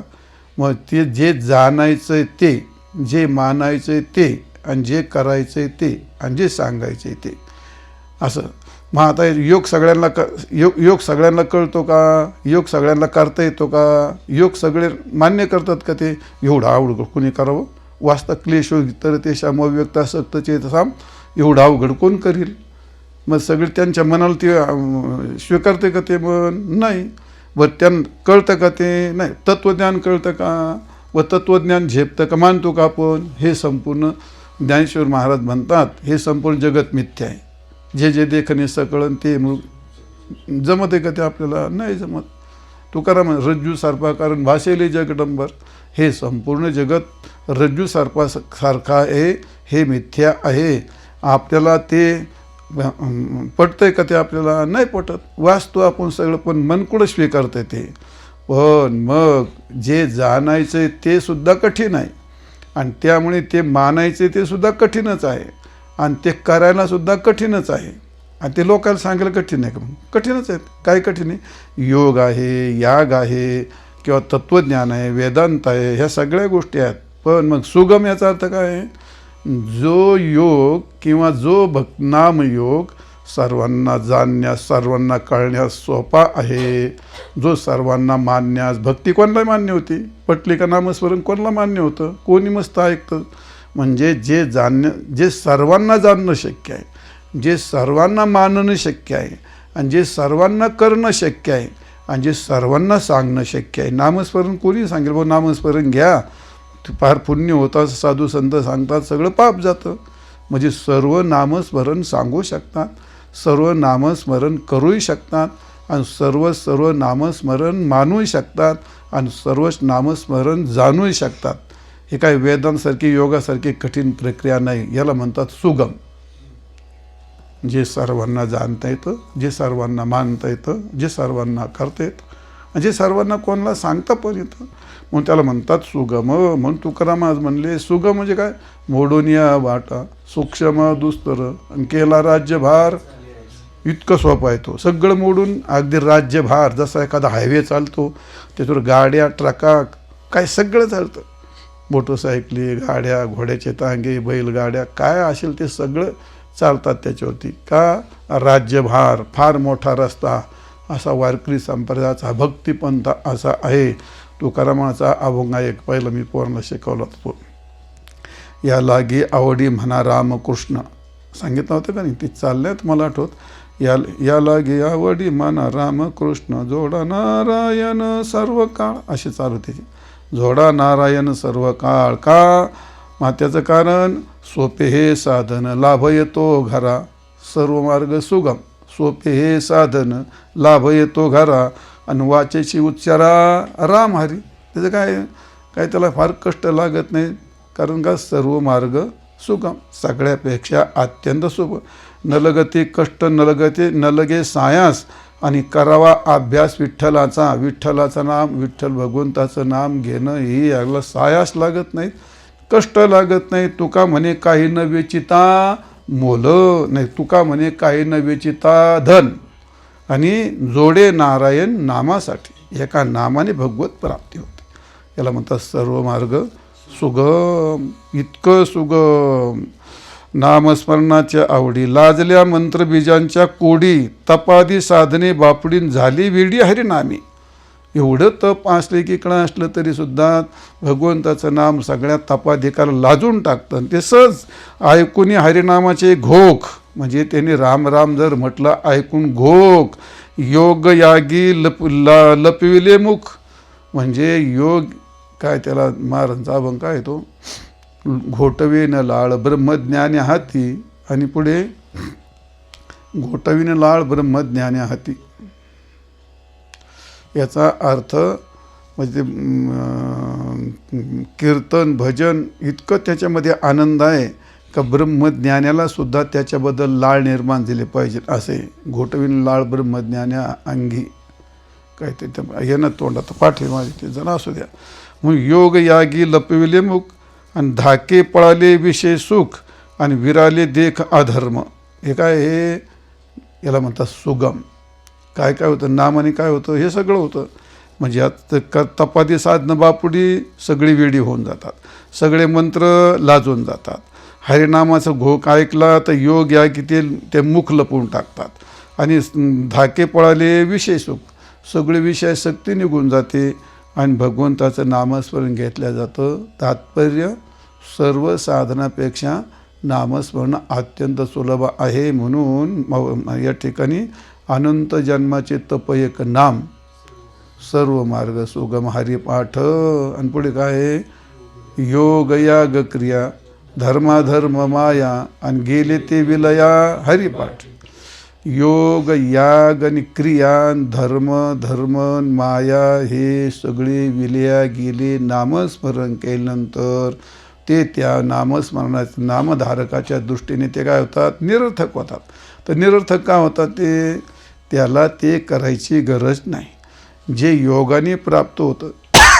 [SPEAKER 1] मग ते जे जाणायचं आहे ते, जे मानायचं आहे ते, आणि जे करायचं आहे ते, आणि जे सांगायचं आहे ते, असं. मग आता योग सगळ्यांना कळतो का? योग सगळ्यांना करता येतो का? योग सगळे मान्य करतात का? ते एवढं आवड कुणी करावं? वाचता क्लेश तर तेषाम अव्यक्त असक्त चेतसाम, एवढं अवघड कोण करील? मग सगळे त्यांच्या मनाला ते स्वीकारते का ते मन? नाही. व त्यांना कळतं का ते? नाही. तत्त्वज्ञान कळतं का? व तत्त्वज्ञान झेपतं का? मानतो का आपण? हे संपूर्ण ज्ञानेश्वर महाराज म्हणतात हे संपूर्ण जगत मिथ्या आहे. जे जे देखणे सकळन ते जमते का ते? आपल्याला नाही जमत. तुकाराम रज्जू सर्पा कारण भासेले जगडंबर, हे संपूर्ण जगत रज्जू सर्पासारखा आहे, हे मिथ्या आहे. आपल्याला ते पटतंय का ते? आपल्याला नाही पटत. वाचतो आपण सगळं, पण मन कुठं स्वीकारतंय ते? पण मग जे जाणायचं ते सुद्धा कठीण आहे, आणि त्यामुळे ते मानायचे ते सुद्धा कठीणच आहे, आणि ते करायला सुद्धा कठीणच आहे. आणि ते लोकांना सांगायला कठीण आहे का? कठीणच आहे. काय कठीण आहे? योग आहे, याग आहे, किंवा तत्त्वज्ञान आहे, वेदांत आहे, ह्या सगळ्या गोष्टी आहेत. पण मग सुगम याचा अर्थ काय आहे? जो योग किंवा जो नामयोग सर्वांना जाणण्यास, सर्वांना कळण्यास सोपा आहे, जो सर्वांना मानण्यास, भक्ती कोणाला मान्य होती? पटली का नामस्मरण कोणाला मान्य होतं? कोणी मस्त ऐकतं. म्हणजे जे सर्वांना जाणणं शक्य आहे, जे सर्वांना मानणं शक्य आहे, आणि जे सर्वांना करणं शक्य आहे, आणि जे सर्वांना सांगणं शक्य आहे. नामस्मरण कोणी सांगेल बा नामस्मरण घ्या, फार पुण्य होतं, साधू संत सांगतात, सगळं पाप जातं. म्हणजे सर्व नामस्मरण सांगू शकतात, सर्व नामस्मरण करूही शकतात, आणि सर्व नामस्मरण मानूही शकतात, आणि सर्वच नामस्मरण जाणूही शकतात. हे काय वेदांसारखी योगासारखी कठीण प्रक्रिया नाही. याला म्हणतात सुगम. जे सर्वांना जाणता येतं, जे सर्वांना मानता येतं, जे सर्वांना करता येतं, आणि जे सर्वांना कोणाला सांगता पण येतं, म्हणून त्याला म्हणतात सुगम. म्हणून तुकाराम आज म्हणले सुगम म्हणजे काय? मोडून या वाटा सूक्ष्म दुस्तर आणि केला राज्यभार. इतकं सोपं आहे तो. सगळं मोडून अगदी राज्यभार, जसा एखादा हायवे चालतो त्याच्यावर गाड्या, ट्रका, काय सगळं चालतं. मोटरसायकली, गाड्या, घोड्याचे टांगे, बैलगाड्या, काय असेल ते सगळं चालतात त्याच्यावरती. का? राज्यभार. फार मोठा रस्ता असा वारकरी संप्रदायाचा भक्तिपंथ असा आहे. तुकारामाचा अभंग एक पहिलं मी पोरांना शिकवला होतो. या लागे आवडी म्हणा रामकृष्ण, सांगितलं होतं का नाही? ते चालल्यात मला आठवत. या लागे आवडी म्हणा रामकृष्ण, जोडा नारायण सर्व काळ, असे चालू त्याचे. जोडा नारायण सर्व काळ. का? मग त्याचं कारण सोपे हे साधन लाभ येतो घरा, सर्व मार्ग सुगम. सोपे हे साधन लाभ येतो घरा, आणि वाचेची उच्चारा राम हरी. त्याचं काय त्याला फार कष्ट लागत नाही, कारण का सर्व मार्ग सुगम, सगळ्यापेक्षा अत्यंत सुगम. नलगती कष्ट नलगे सायास, आणि करावा अभ्यास विठ्ठलाचा. विठ्ठलाचं नाम, विठ्ठल भगवंताचं नाम घेणं ही याला सायास लागत नाही, कष्ट लागत नाही. तुका म्हणे काही न वेचिता मोल नाही, तुका म्हणे काही न वेचिता धन, आणि जोडे नारायण नामासाठी. एका नामाने भगवत प्राप्ती होते. याला म्हणतात सर्व मार्ग सुगम. इतकं सुगम. नामस्मरणाच्या आवडी लाजल्या मंत्रबीजांच्या कोडी, तपादी साधने बापडीन झाली वेडी हरिनामी. एवढं तप असले की कणं असलं तरी सुद्धा भगवंताचं नाम सगळ्या तपाधिकाला लाजून टाकतं. ते सहज ऐकून हरिनामाचे घोक, म्हणजे त्यांनी राम राम जर म्हटलं ऐकून घोक. योग यागी लपविले मुख, म्हणजे योग काय त्याला महाराजांचा अभंग काय तो? घोटवीन लाळ ब्रह्मज्ञानी हाती, आणि पुढे घोटवीन लाळ ब्रह्मज्ञानी हाती. याचा अर्थ म्हणजे कीर्तन भजन इतकं त्याच्यामध्ये आनंद आहे का ब्रह्मज्ञानाला सुद्धा त्याच्याबद्दल लाळ निर्माण झाले पाहिजे. असे घोटवीन लाळ ब्रह्मज्ञान्या अंगी, काय ते येणं तोंडात पाठवे माझे ते जरा असू द्या. मग योग यागी लपविले मुख, आणि धाके पळाले विषय सुख, आणि विराले देख अधर्म. हे काय? हे याला म्हणतात सुगम. काय काय होतं? नामाने काय होतं? हे सगळं होतं. म्हणजे यात तपादी साधनं बापुडी सगळी वेडी होऊन जातात, सगळे मंत्र लाजून जातात. हरिनामाचं घोक ऐकला तर योग या की ते मुख लपवून टाकतात, आणि धाके पळाले विषय सुख, सगळे विषय शक्ती निघून जाते, आणि भगवंताचं नामस्मरण घेतलं जातं. तात्पर्य सर्व साधनापेक्षा नामस्मरण अत्यंत सुलभ आहे. म्हणून या ठिकाणी अनंत जन्माचे तप एक नाम, सर्व मार्ग सुगम हरिपाठ. आणि पुढे काय आहे, योग याग क्रिया धर्माधर्म माया आणि गेले ते विलया हरिपाठ. योग याग आणि क्रिया धर्म माया हे सगळे विलया गेले नामस्मरण केल्यानंतर ते त्या नामस्मरणाच्या नामधारकाच्या दृष्टीने ते काय होतात, निरर्थक होतात. तर निरर्थक का होतात ते, त्याला ते करायची गरज नाही. जे योगाने प्राप्त होतं,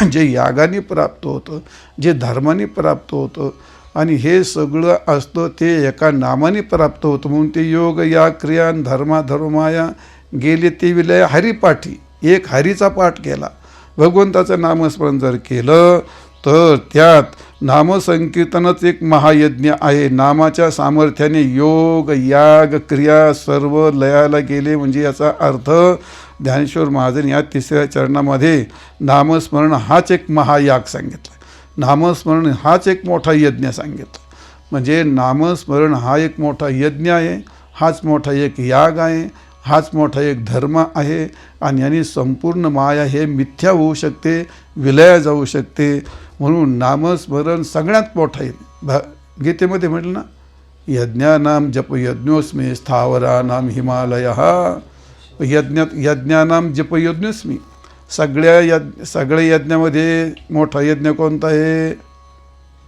[SPEAKER 1] जे यागाने प्राप्त होतं, जे धर्माने प्राप्त होतं आणि हे सगळं असतं ते एका नामाने प्राप्त होतं. म्हणून ते योग या क्रिया धर्माया गेले ते विलय हरिपाठी. एक हरीचा पाठ केला, भगवंताचं नामस्मरण जर केलं तर त्यात नामसंकीर्तनच एक महायज्ञ आहे. नामाच्या सामर्थ्याने योग याग क्रिया सर्व लयाला गेले. म्हणजे याचा अर्थ ज्ञानेश्वर महाराजांनी या 3ऱ्या चरणामध्ये नामस्मरण हाच एक महायाग सांगितला, नामस्मरण हाच एक मोठा यज्ञ सांगितला. म्हणजे नामस्मरण हा एक मोठा यज्ञ आहे, हाच मोठा एक याग आहे, हाच मोठा एक धर्म आहे. आणि यांनी संपूर्ण माया हे मिथ्या होऊ शकते, विलया जाऊ शकते. म्हणून नामस्मरण सगळ्यात मोठं आहे. गीतेमध्ये म्हटलं ना, यज्ञानाम जप यज्ञोस्मी स्थावरानाम हिमालय. यज्ञानाम जप यज्ञोस्मी. सगळ्या यज्ञामध्ये मोठा यज्ञ कोणता आहे,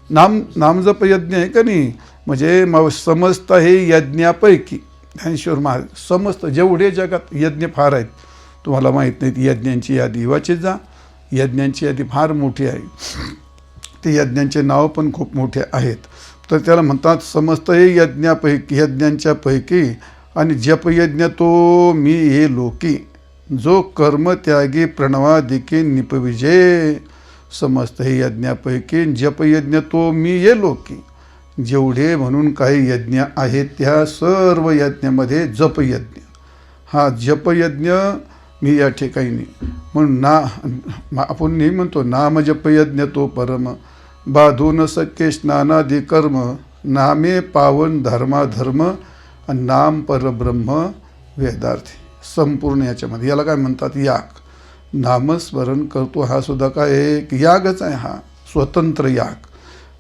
[SPEAKER 1] नामजप यज्ञ आहे का नाही. म्हणजे समस्त हे यज्ञापैकी ज्ञानेश्वर महाराज समस्त जेवढे जगात यज्ञ फार आहेत, तुम्हाला माहीत नाहीत. यज्ञांची यादी वाचीत जा, यज्ञांची यादी फार मोठी आहे. ते यज्ञांचे नाव पण खूप मोठे आहेत. तर त्याला म्हणतात समस्त हे यज्ञांच्या पैकी आणि जपयज्ञ तो मी हे लोकी, जो कर्मत्यागी प्रणवादिके निपविजे. समस्त हे यज्ञापैकी जपयज्ञ तो मी ये लोकी. जेवढे म्हणून काही यज्ञ आहेत त्या सर्व यज्ञामध्ये जपयज्ञ हा जपयज्ञ मी या ठिकाणी म्हणून आपण नेहमी म्हणतो नाम जपयज्ञ तो परम, बाधून सख्य स्नानादी कर्म, नामे पावन धर्माधर्म आणि नाम परब्रह्म वेदार्थी. संपूर्ण याच्यामध्ये याला काय म्हणतात, याग. नामस्मरण करतो हा सुद्धा काय एक यागच आहे, हा स्वतंत्र याग.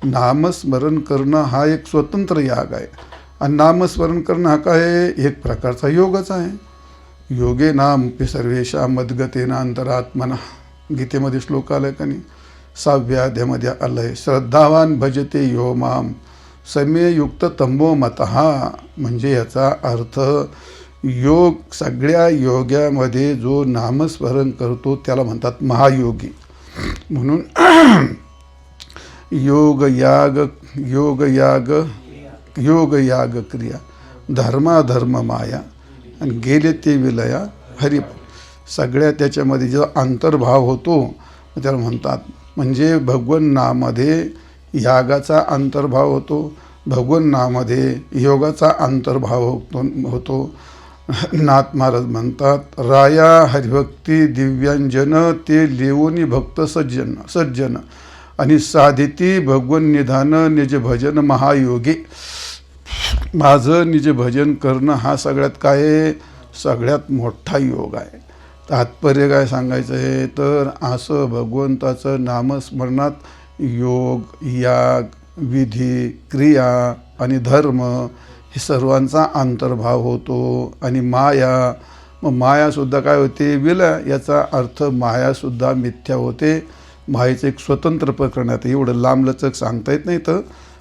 [SPEAKER 1] नामस्मरण करणं हा एक स्वतंत्र याग आहे. आणि नामस्मरण करणं हा काय एक प्रकारचा योगच आहे. योगे नाम सर्वेशा मद्गतेना अंतरात्मना. गीतेमध्ये श्लोक आलाय का नाही, 6व्या अध्यायामध्ये आलंय, श्रद्धावान भजते यो माम सम्ययुक्त तंबो मतहा. म्हणजे याचा अर्थ योग, सगळ्या योग्यामध्ये जो नामस्मरण करतो त्याला म्हणतात महायोगी. म्हणून योग याग क्रिया धर्माधर्म माया आणि गेले ते विलया हरि. सगळ्या त्याच्यामध्ये जो अंतर्भाव होतो त्याला म्हणतात. म्हणजे भगवन नामामध्ये यागाचा अंतर्भाव होतो, भगवन नामामध्ये योगाचा अंतर्भाव होतो. नाथ महाराज म्हणतात, राया हरिभक्ती दिव्यांजन ते लेवोनी भक्त सज्जन आणि साधिती भगवन निधान निज भजन महायोगी. माझं निज भजन करणं हा सगळ्यात काय आहे, सगळ्यात मोठा योग आहे. तात्पर्य काय सांगायचं आहे तर असं भगवंताचं नामस्मरणात योग याग विधी क्रिया आणि धर्म हे सर्वांचा अंतर्भाव होतो. आणि माया, मग मायासुद्धा काय होते, विलय. याचा अर्थ मायासुद्धा मिथ्या होते. मायेचं एक स्वतंत्र प्रकरण आहे. एवढं लांबलचक सांगता येत नाही. तर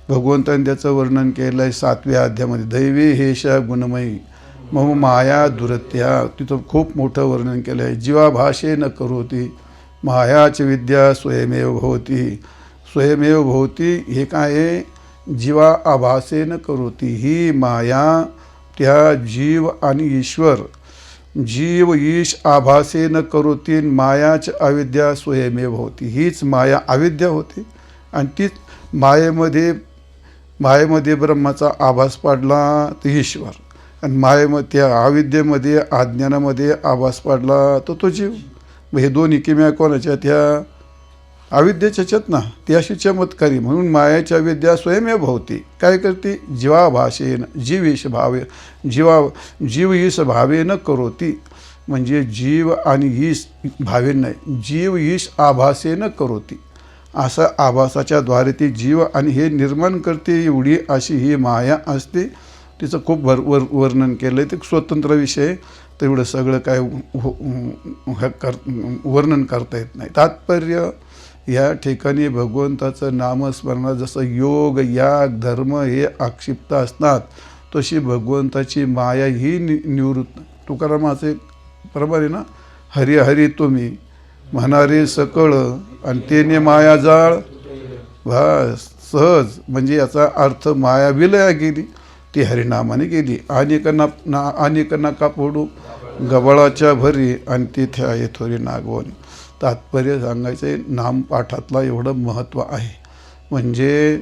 [SPEAKER 1] भगवंताने त्याचं वर्णन केलं आहे 7व्या अध्यायामध्ये, दैवी हेशा गुणमयी मम माया दुरत्या. तिथं खूप मोठं वर्णन केलं आहे. जीवा भाषे न करोती मायाच विद्या स्वयमेव भवती. स्वयमेव भवती हे काय आहे, जीवा आभासेन करोती. ही माया त्या जीव आणि ईश्वर, जीव ईश आभासेन करोती. मायाच अविद्या स्वयमेव होती. हीच माया अविद्या होती आणि तीच मायेमध्ये ब्रह्माचा आभास पाडला तर ईश्वर, आणि मायेमध्ये त्या अविद्येमध्ये अज्ञानामध्ये आभास पाडला तर तो जीव. मग हे दोन्ही किम्या कोणाच्या त्या अविद्येच्या चेतना ती अशी चमत्कारी, म्हणून मायाच्या विद्या स्वयमेव भवती. काय करते? जीवाभाषेन जीव ईश भावेन करोती. म्हणजे जीव आणि ईश भावेन नाही, जीव ईश आभासेन करोती. असं आभासाच्या द्वारे ती जीव आणि हे निर्माण करते. एवढी अशी ही माया असते. तिचं खूप वर्णन केलं आहे. ते स्वतंत्र विषय, तर एवढं सगळं काय वर्णन करता येत नाही. तात्पर्य या ठिकाणी भगवंताचं नामस्मरणात जसं योग याग धर्म हे आक्षिप्त असतात, तशी भगवंताची माया ही निवृत्त. तुकारामाचे प्रमाणे ना, हरी हरी तुम्ही म्हणारे सकळ आणि तेने माया जाळ बस सहज. म्हणजे याचा अर्थ माया विलया गेली, ती हरिनामाने गेली. अनेक नका फोडू गबाळाच्या भरी आणि तिथे आहे थोडी नागवणी. तात्पर्य सांगायचं आहे, नामपाठातला एवढं महत्त्व आहे. म्हणजे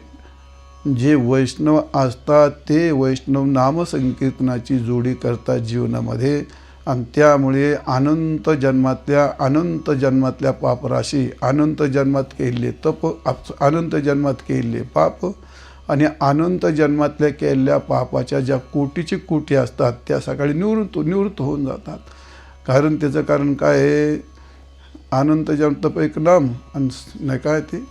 [SPEAKER 1] जे वैष्णव असतात ते वैष्णव नामसंकीर्तनाची जोडी करतात जीवनामध्ये, आणि त्यामुळे अनंत जन्मातल्या पापराशी, अनंत जन्मात केलेले तप, अनंत जन्मात केलेले पाप आणि अनंत जन्मातल्या केलेल्या पापाच्या ज्या कोटीची कोटी असतात त्या सकाळी निवृत्त होऊन जातात. कारण त्याचं कारण काय आहे? अनंत जन्म तप एक नाम आणि नाही काय ते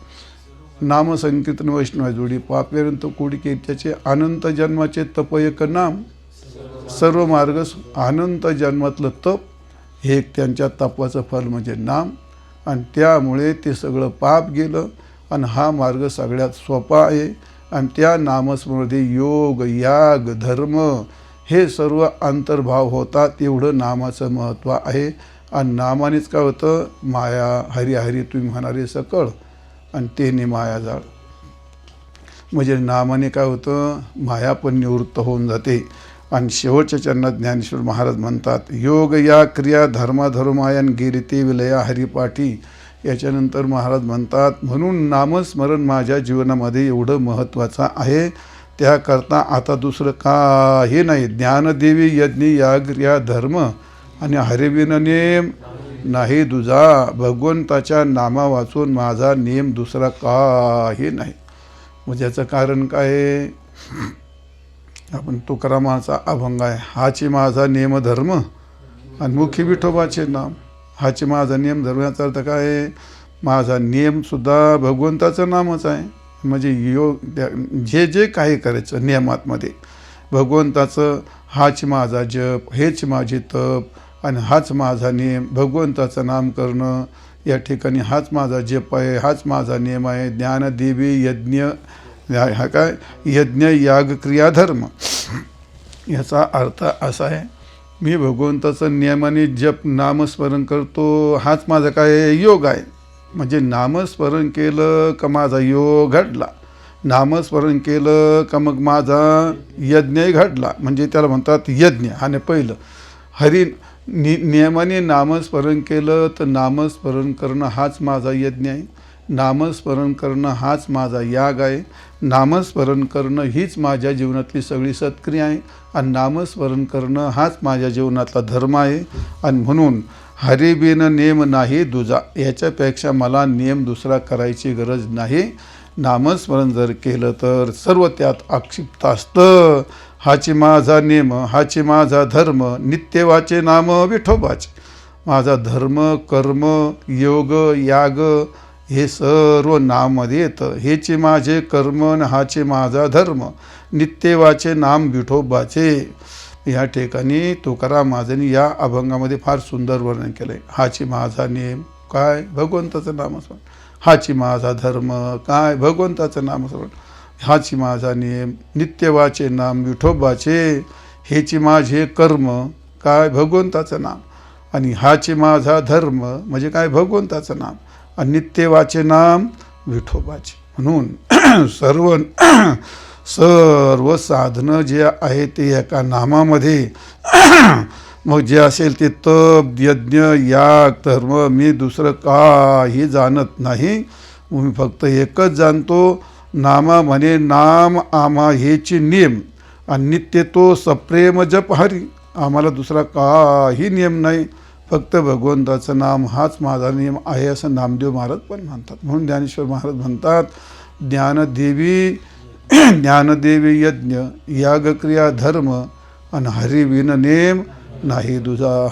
[SPEAKER 1] नामसंकीर्तन वैष्णव जोडी. पापेपर्यंत कोटी केली त्याचे अनंत जन्माचे तप एक नाम, सर्व मार्ग अनंत जन्मातलं तप हे एक त्यांच्या तपाचं फल म्हणजे नाम. आणि त्यामुळे ते सगळं पाप गेलं आणि हा मार्ग सगळ्यात सोपा आहे. आणि त्या नामस्मृती योग याग धर्म हे सर्व अंतर्भाव होतात. एवढं नामाचं महत्त्व आहे. आणि नामानेच काय होतं? माया हरी हरी तुम्ही म्हणारे सकळ आणि तेने माया जाळ. म्हणजे नामाने काय होतं? माया पण निवृत्त होऊन जाते. आणि शेवटच्या चरणात ज्ञानेश्वर महाराज म्हणतात, योग या क्रिया धर्माधर्मायन गेली ते विलया हरिपाठी. याच्यानंतर महाराज म्हणतात, म्हणून नामस्मरण माझ्या जीवनामध्ये एवढं महत्त्वाचं आहे. त्याकरता आता दुसरं काही नाही. ज्ञानदेवी यज्ञ याग क्रिया धर्म आणि हरिविन नेम नाही दुजा. भगवंताच्या नामा वाचून माझा नेम दुसरा काही नाही. मग याचं कारण काय आहे? आपण तुकारामाचा अभंग आहे, हाची माझा नेम धर्म आणि मुखी विठोबाचे नाम. हाची माझा नियम धर्म याचा अर्थ काय आहे? माझा नियमसुद्धा भगवंताचं नामच आहे. म्हणजे योग जे जे काही करायचं नियमातमध्ये भगवंताचं, हाच माझा जप, हेच माझे तप आणि हाच माझा नियम. भगवंताचं नाम करणं या ठिकाणी हाच माझा जप आहे, हाच माझा नियम आहे. ज्ञानदेवी यज्ञ हा काय यज्ञ याग क्रिया धर्म. याचा अर्थ असा आहे, मी भगवंताचं नियमाने जप नामस्मरण करतो, हाच माझा काय योग आहे. म्हणजे नामस्मरण केलं का माझा योग घडला, नामस्मरण केलं का मग माझा यज्ञही घडला. म्हणजे त्याला म्हणतात यज्ञ. आणि पहिलं नियमाने नामस्मरण केलं तर नामस्मरण करणं हाच माझा यज्ञ आहे. नामस्मरण करणं हाच माझा याग आहे. नामस्मरण करणं हीच माझ्या जीवनातली सगळी सत्क्रिया आहे. आणि नामस्मरण करणं हाच माझ्या जीवनातला धर्म आहे. आणि म्हणून हरिबिन नेम नाही दुजा. याच्यापेक्षा मला नियम दुसरा करायची गरज नाही. नामस्मरण जर केलं तर सर्व त्यात आक्षिप्त असतं. हाची माझा नेम, हाची माझा धर्म, नित्यवाचे नाम विठोबाचे. माझा धर्म कर्म योग याग हे सर्व नाममध्ये येतं. हेचे माझे कर्म आणि हाचे माझा धर्म, नित्यवाचे नाम विठोबाचे. या ठिकाणी तुकाराम महाराजांनी या अभंगामध्ये फार सुंदर वर्णन केलं आहे. हाची माझा नेम काय? भगवंताचं नामस्मरण. हाची माझा धर्म काय? भगवंताचं नामस्मरण. हाची माझा नेम नित्यवाचे नाम विठोबाचे. हेची माझे कर्म काय? भगवंताचं नाम. आणि हाची माझा धर्म म्हणजे काय? भगवंताचं नाम. आणि नित्यवाचे नाम विठोबाचे. म्हणून सर्व साधनं जे आहे ते एका नामामध्ये. मग जे असेल ते तप यज्ञ याग धर्म मी दुसरं काही जाणत नाही. मी फक्त एकच जाणतो, नामा म्हणे नाम आम्हा हेची नियम आणि नित्य तो सप्रेम जप हरी. आम्हाला दुसरा काही नियम नाही, फक्त भगवंताचं नाम हाच माझा नियम आहे असं नामदेव महाराज पण म्हणतात. म्हणून ज्ञानेश्वर महाराज म्हणतात, ज्ञानदेवी यज्ञ यागक्रिया धर्म आणि हरिविन नेम नाही दुजा.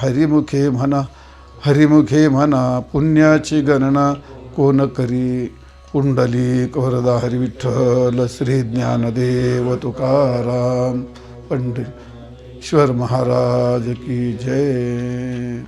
[SPEAKER 1] हरिमुखे म्हणा पुण्याची गणना कोण करी. पुंडलिक वरदा हरी विठ्ठल श्री ज्ञानदेव तुकाराम पंढरीश्वर महाराज की जय.